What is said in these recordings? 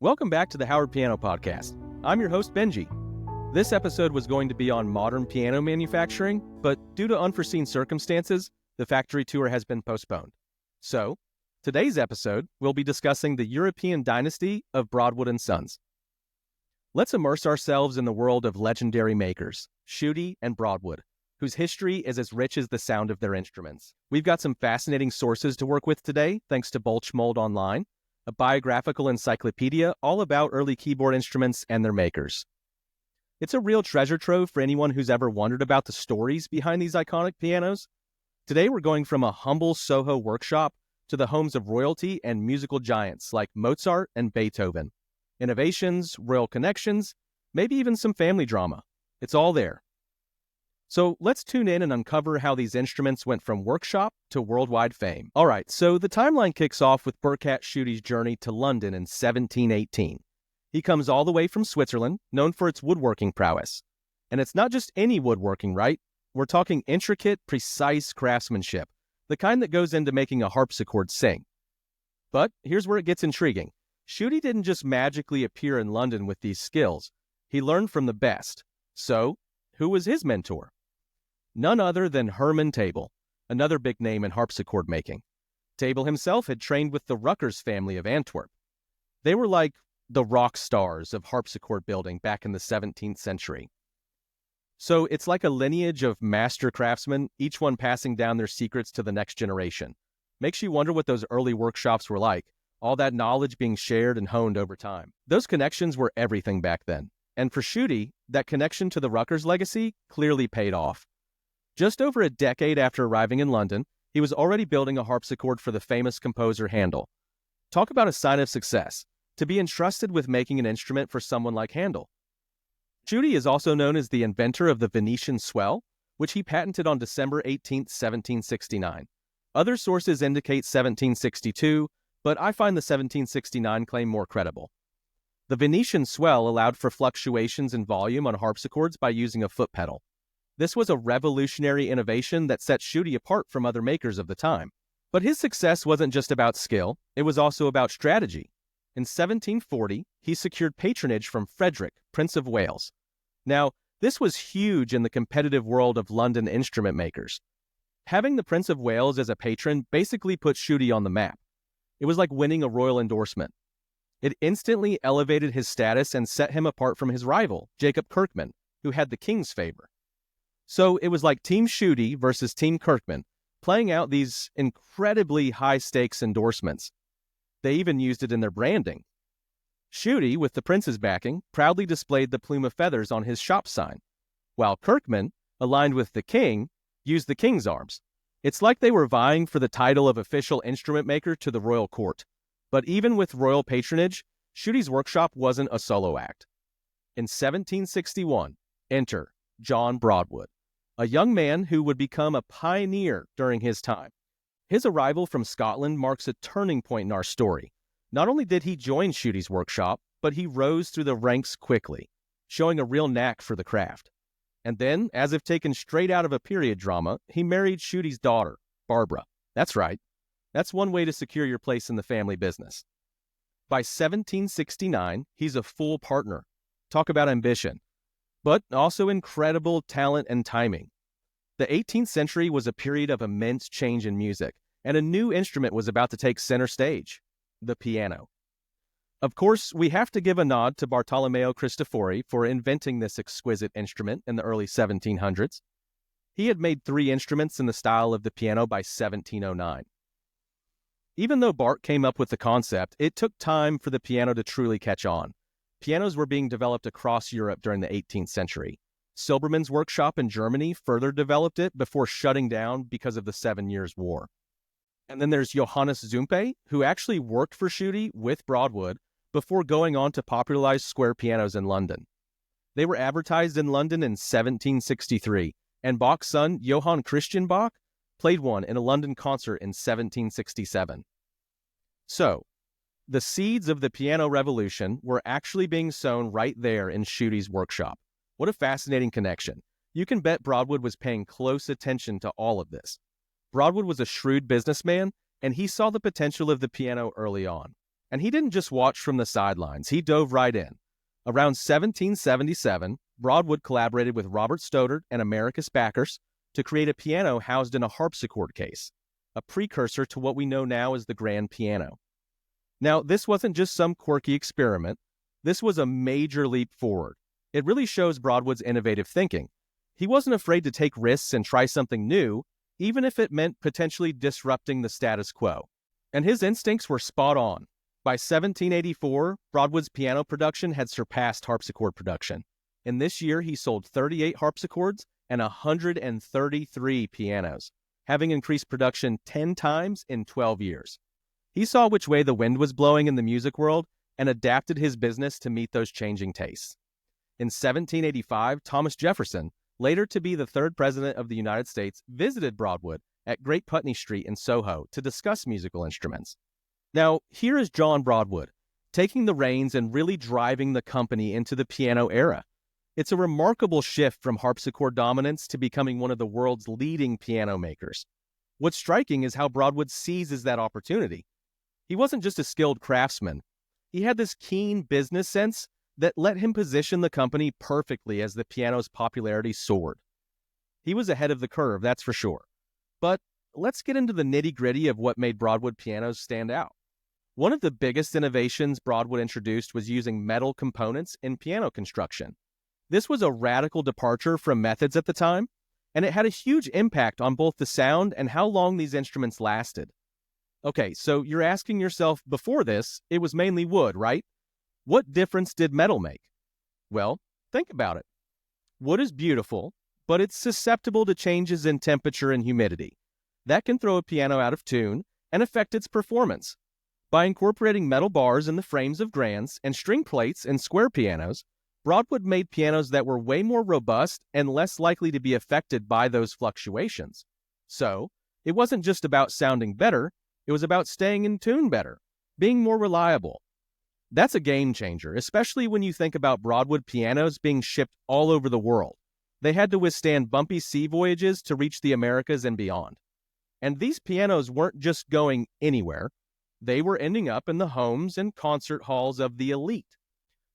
Welcome back to the Howard Piano Podcast. I'm your host, Benji. This episode was going to be on modern piano manufacturing, but due to unforeseen circumstances, the factory tour has been postponed. So, today's episode, we'll be discussing the European dynasty of Broadwood and Sons. Let's immerse ourselves in the world of legendary makers, Shudi and Broadwood, whose history is as rich as the sound of their instruments. We've got some fascinating sources to work with today, thanks to Bolchmold Online, a biographical encyclopedia all about early keyboard instruments and their makers. It's a real treasure trove for anyone who's ever wondered about the stories behind these iconic pianos. Today we're going from a humble Soho workshop to the homes of royalty and musical giants like Mozart and Beethoven. Innovations, royal connections, maybe even some family drama. It's all there. So let's tune in and uncover how these instruments went from workshop to worldwide fame. All right, so the timeline kicks off with Burkat Shudi's journey to London in 1718. He comes all the way from Switzerland, known for its woodworking prowess. And it's not just any woodworking, right? We're talking intricate, precise craftsmanship, the kind that goes into making a harpsichord sing. But here's where it gets intriguing. Shudi didn't just magically appear in London with these skills. He learned from the best. So, who was his mentor? None other than Herman Table, another big name in harpsichord making. Table himself had trained with the Ruckers family of Antwerp. They were like the rock stars of harpsichord building back in the 17th century. So it's like a lineage of master craftsmen, each one passing down their secrets to the next generation. Makes you wonder what those early workshops were like, all that knowledge being shared and honed over time. Those connections were everything back then. And for Shudi, that connection to the Ruckers legacy clearly paid off. Just over a decade after arriving in London, he was already building a harpsichord for the famous composer Handel. Talk about a sign of success, to be entrusted with making an instrument for someone like Handel. Shudi is also known as the inventor of the Venetian swell, which he patented on December 18, 1769. Other sources indicate 1762, but I find the 1769 claim more credible. The Venetian swell allowed for fluctuations in volume on harpsichords by using a foot pedal. This was a revolutionary innovation that set Shudi apart from other makers of the time. But his success wasn't just about skill, it was also about strategy. In 1740, he secured patronage from Frederick, Prince of Wales. Now, this was huge in the competitive world of London instrument makers. Having the Prince of Wales as a patron basically put Shudi on the map. It was like winning a royal endorsement. It instantly elevated his status and set him apart from his rival, Jacob Kirkman, who had the king's favor. So it was like Team Shudi versus Team Kirkman, playing out these incredibly high-stakes endorsements. They even used it in their branding. Shudi, with the prince's backing, proudly displayed the plume of feathers on his shop sign, while Kirkman, aligned with the king, used the king's arms. It's like they were vying for the title of official instrument maker to the royal court. But even with royal patronage, Shudi's workshop wasn't a solo act. In 1761, enter John Broadwood, a young man who would become a pioneer during his time. His arrival from Scotland marks a turning point in our story. Not only did he join Shudi's workshop, but he rose through the ranks quickly, showing a real knack for the craft. And then, as if taken straight out of a period drama, he married Shudi's daughter, Barbara. That's right. That's one way to secure your place in the family business. By 1769, he's a full partner. Talk about ambition. But also incredible talent and timing. The 18th century was a period of immense change in music, and a new instrument was about to take center stage, the piano. Of course, we have to give a nod to Bartolomeo Cristofori for inventing this exquisite instrument in the early 1700s. He had made 3 instruments in the style of the piano by 1709. Even though Bart came up with the concept, it took time for the piano to truly catch on. Pianos were being developed across Europe during the 18th century. Silbermann's workshop in Germany further developed it before shutting down because of the 7 Years' War. And then there's Johannes Zumpe, who actually worked for Shudi with Broadwood before going on to popularize square pianos in London. They were advertised in London in 1763, and Bach's son, Johann Christian Bach, played one in a London concert in 1767. So, the seeds of the piano revolution were actually being sown right there in Shudi's workshop. What a fascinating connection. You can bet Broadwood was paying close attention to all of this. Broadwood was a shrewd businessman, and he saw the potential of the piano early on. And he didn't just watch from the sidelines, he dove right in. Around 1777, Broadwood collaborated with Robert Stoddard and Americus Bacchus to create a piano housed in a harpsichord case, a precursor to what we know now as the grand piano. Now, this wasn't just some quirky experiment. This was a major leap forward. It really shows Broadwood's innovative thinking. He wasn't afraid to take risks and try something new, even if it meant potentially disrupting the status quo. And his instincts were spot on. By 1784, Broadwood's piano production had surpassed harpsichord production. In this year, he sold 38 harpsichords and 133 pianos, having increased production 10 times in 12 years. He saw which way the wind was blowing in the music world and adapted his business to meet those changing tastes. In 1785, Thomas Jefferson, later to be the third president of the United States, visited Broadwood at Great Putney Street in Soho to discuss musical instruments. Now, here is John Broadwood, taking the reins and really driving the company into the piano era. It's a remarkable shift from harpsichord dominance to becoming one of the world's leading piano makers. What's striking is how Broadwood seizes that opportunity. He wasn't just a skilled craftsman. He had this keen business sense that let him position the company perfectly as the piano's popularity soared. He was ahead of the curve, that's for sure. But let's get into the nitty-gritty of what made Broadwood pianos stand out. One of the biggest innovations Broadwood introduced was using metal components in piano construction. This was a radical departure from methods at the time, and it had a huge impact on both the sound and how long these instruments lasted. Okay, so you're asking yourself, before this, it was mainly wood, right? What difference did metal make? Well, think about it. Wood is beautiful, but it's susceptible to changes in temperature and humidity. That can throw a piano out of tune and affect its performance. By incorporating metal bars in the frames of grands and string plates in square pianos, Broadwood made pianos that were way more robust and less likely to be affected by those fluctuations. So, it wasn't just about sounding better, it was about staying in tune better, being more reliable. That's a game changer, especially when you think about Broadwood pianos being shipped all over the world. They had to withstand bumpy sea voyages to reach the Americas and beyond. And these pianos weren't just going anywhere. They were ending up in the homes and concert halls of the elite.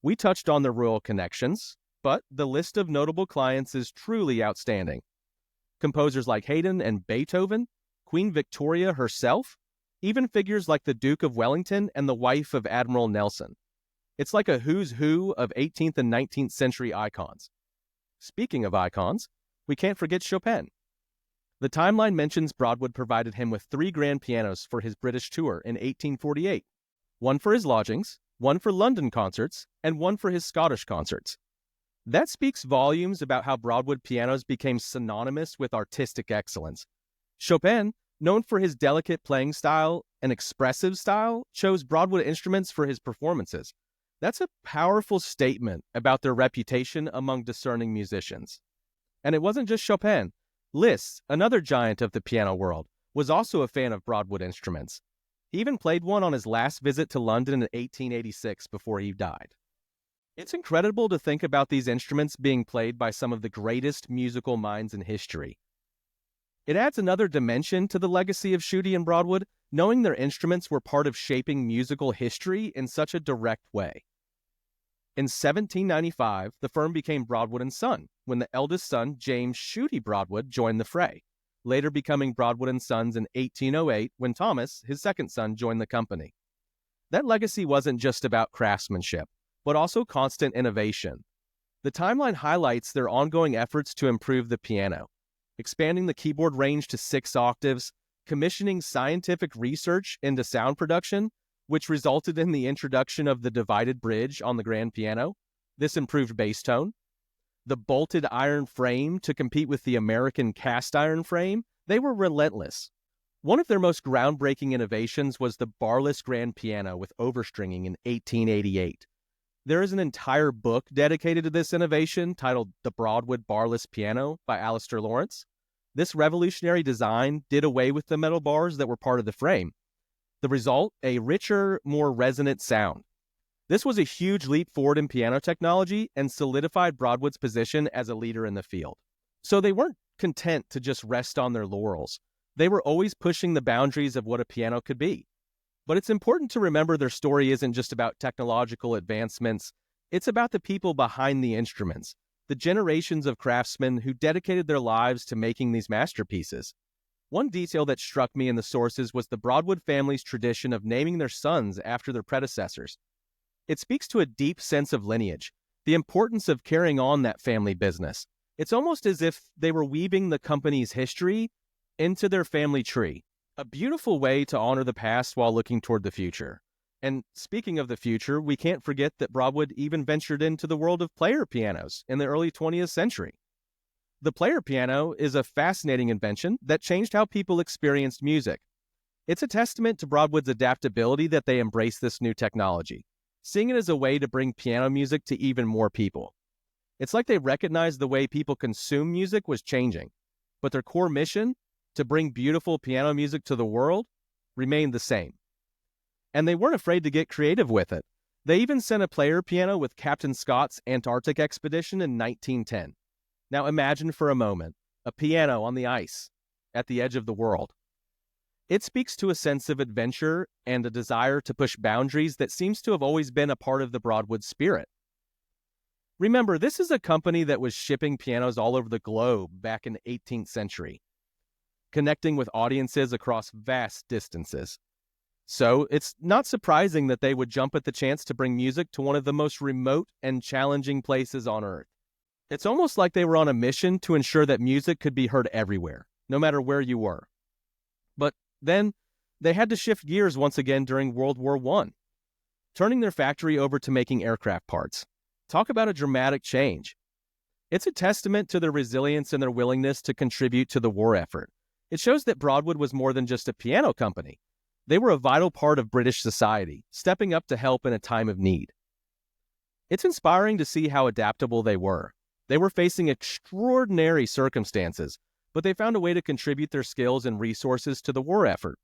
We touched on the royal connections, but the list of notable clients is truly outstanding. Composers like Haydn and Beethoven, Queen Victoria herself, even figures like the Duke of Wellington and the wife of Admiral Nelson. It's like a who's who of 18th and 19th century icons. Speaking of icons, we can't forget Chopin. The timeline mentions Broadwood provided him with 3 grand pianos for his British tour in 1848, one for his lodgings, one for London concerts, and one for his Scottish concerts. That speaks volumes about how Broadwood pianos became synonymous with artistic excellence. Chopin, known for his delicate playing style and expressive style, chose Broadwood instruments for his performances. That's a powerful statement about their reputation among discerning musicians. And it wasn't just Chopin. Liszt, another giant of the piano world, was also a fan of Broadwood instruments. He even played one on his last visit to London in 1886 before he died. It's incredible to think about these instruments being played by some of the greatest musical minds in history. It adds another dimension to the legacy of Shudi and Broadwood, knowing their instruments were part of shaping musical history in such a direct way. In 1795, the firm became Broadwood and Sons when the eldest son, James Shudi Broadwood, joined the fray, later becoming Broadwood and Sons in 1808 when Thomas, his second son, joined the company. That legacy wasn't just about craftsmanship, but also constant innovation. The timeline highlights their ongoing efforts to improve the piano, expanding the keyboard range to 6 octaves, commissioning scientific research into sound production, which resulted in the introduction of the divided bridge on the grand piano. This improved bass tone. The bolted iron frame to compete with the American cast iron frame, they were relentless. One of their most groundbreaking innovations was the barless grand piano with overstringing in 1888. There is an entire book dedicated to this innovation titled The Broadwood Barless Piano by Alistair Lawrence. This revolutionary design did away with the metal bars that were part of the frame. The result, a richer, more resonant sound. This was a huge leap forward in piano technology and solidified Broadwood's position as a leader in the field. So they weren't content to just rest on their laurels. They were always pushing the boundaries of what a piano could be. But it's important to remember their story isn't just about technological advancements, it's about the people behind the instruments, the generations of craftsmen who dedicated their lives to making these masterpieces. One detail that struck me in the sources was the Broadwood family's tradition of naming their sons after their predecessors. It speaks to a deep sense of lineage, the importance of carrying on that family business. It's almost as if they were weaving the company's history into their family tree, a beautiful way to honor the past while looking toward the future. And speaking of the future, we can't forget that Broadwood even ventured into the world of player pianos in the early 20th century. The player piano is a fascinating invention that changed how people experienced music. It's a testament to Broadwood's adaptability that they embraced this new technology, seeing it as a way to bring piano music to even more people. It's like they recognized the way people consume music was changing, but their core mission, to bring beautiful piano music to the world, remained the same. And they weren't afraid to get creative with it. They even sent a player piano with Captain Scott's Antarctic expedition in 1910. Now imagine for a moment, a piano on the ice, at the edge of the world. It speaks to a sense of adventure and a desire to push boundaries that seems to have always been a part of the Broadwood spirit. Remember, this is a company that was shipping pianos all over the globe back in the 18th century, connecting with audiences across vast distances. So it's not surprising that they would jump at the chance to bring music to one of the most remote and challenging places on Earth. It's almost like they were on a mission to ensure that music could be heard everywhere, no matter where you were. But then, they had to shift gears once again during World War I, turning their factory over to making aircraft parts. Talk about a dramatic change. It's a testament to their resilience and their willingness to contribute to the war effort. It shows that Broadwood was more than just a piano company. They were a vital part of British society, stepping up to help in a time of need. It's inspiring to see how adaptable they were. They were facing extraordinary circumstances, but they found a way to contribute their skills and resources to the war effort.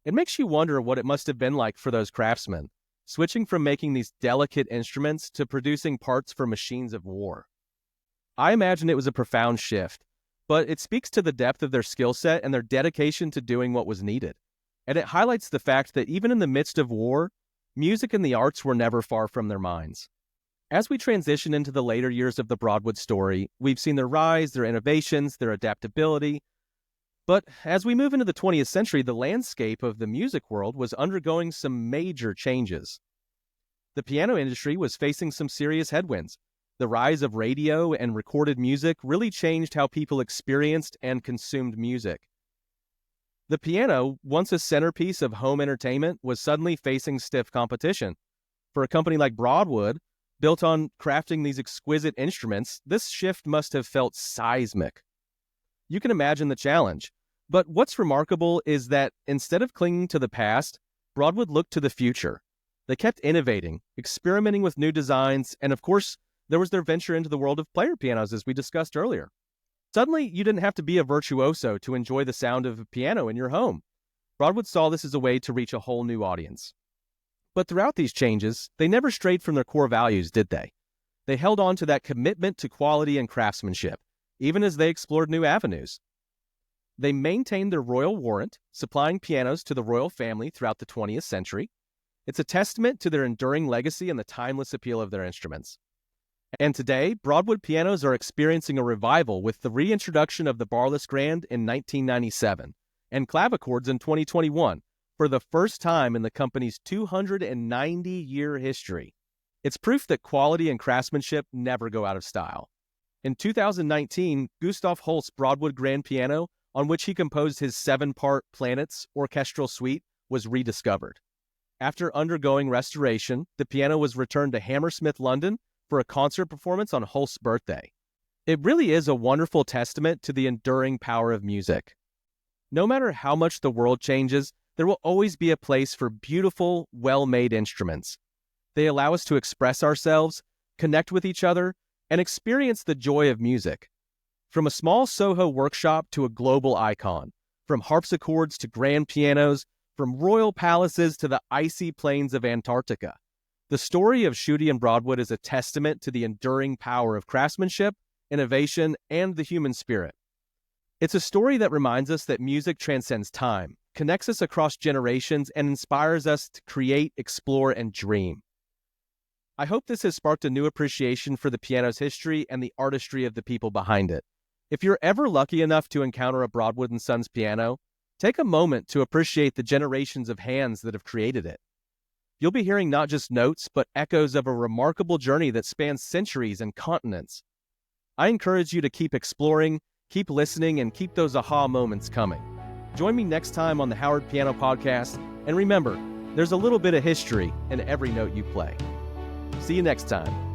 It makes you wonder what it must have been like for those craftsmen, switching from making these delicate instruments to producing parts for machines of war. I imagine it was a profound shift, but it speaks to the depth of their skill set and their dedication to doing what was needed. And it highlights the fact that even in the midst of war, music and the arts were never far from their minds. As we transition into the later years of the Broadwood story, we've seen their rise, their innovations, their adaptability. But as we move into the 20th century, the landscape of the music world was undergoing some major changes. The piano industry was facing some serious headwinds. The rise of radio and recorded music really changed how people experienced and consumed music. The piano, once a centerpiece of home entertainment, was suddenly facing stiff competition. For a company like Broadwood, built on crafting these exquisite instruments, this shift must have felt seismic. You can imagine the challenge. But what's remarkable is that instead of clinging to the past, Broadwood looked to the future. They kept innovating, experimenting with new designs, and of course, there was their venture into the world of player pianos, as we discussed earlier. Suddenly, you didn't have to be a virtuoso to enjoy the sound of a piano in your home. Broadwood saw this as a way to reach a whole new audience. But throughout these changes, they never strayed from their core values, did they? They held on to that commitment to quality and craftsmanship, even as they explored new avenues. They maintained their royal warrant, supplying pianos to the royal family throughout the 20th century. It's a testament to their enduring legacy and the timeless appeal of their instruments. And today, Broadwood pianos are experiencing a revival with the reintroduction of the barless grand in 1997 and clavichords in 2021 for the first time in the company's 290-year history. It's proof that quality and craftsmanship never go out of style. In 2019, Gustav Holst's Broadwood grand piano, on which he composed his 7-part Planets orchestral suite, was rediscovered. After undergoing restoration, the piano was returned to Hammersmith, London, for a concert performance on Holst's birthday. It really is a wonderful testament to the enduring power of music. No matter how much the world changes, there will always be a place for beautiful, well-made instruments. They allow us to express ourselves, connect with each other, and experience the joy of music. From a small Soho workshop to a global icon, from harpsichords to grand pianos, from royal palaces to the icy plains of Antarctica. The story of Shudi and Broadwood is a testament to the enduring power of craftsmanship, innovation, and the human spirit. It's a story that reminds us that music transcends time, connects us across generations, and inspires us to create, explore, and dream. I hope this has sparked a new appreciation for the piano's history and the artistry of the people behind it. If you're ever lucky enough to encounter a Broadwood and Sons piano, take a moment to appreciate the generations of hands that have created it. You'll be hearing not just notes, but echoes of a remarkable journey that spans centuries and continents. I encourage you to keep exploring, keep listening, and keep those aha moments coming. Join me next time on the Howard Piano Podcast, and remember, there's a little bit of history in every note you play. See you next time.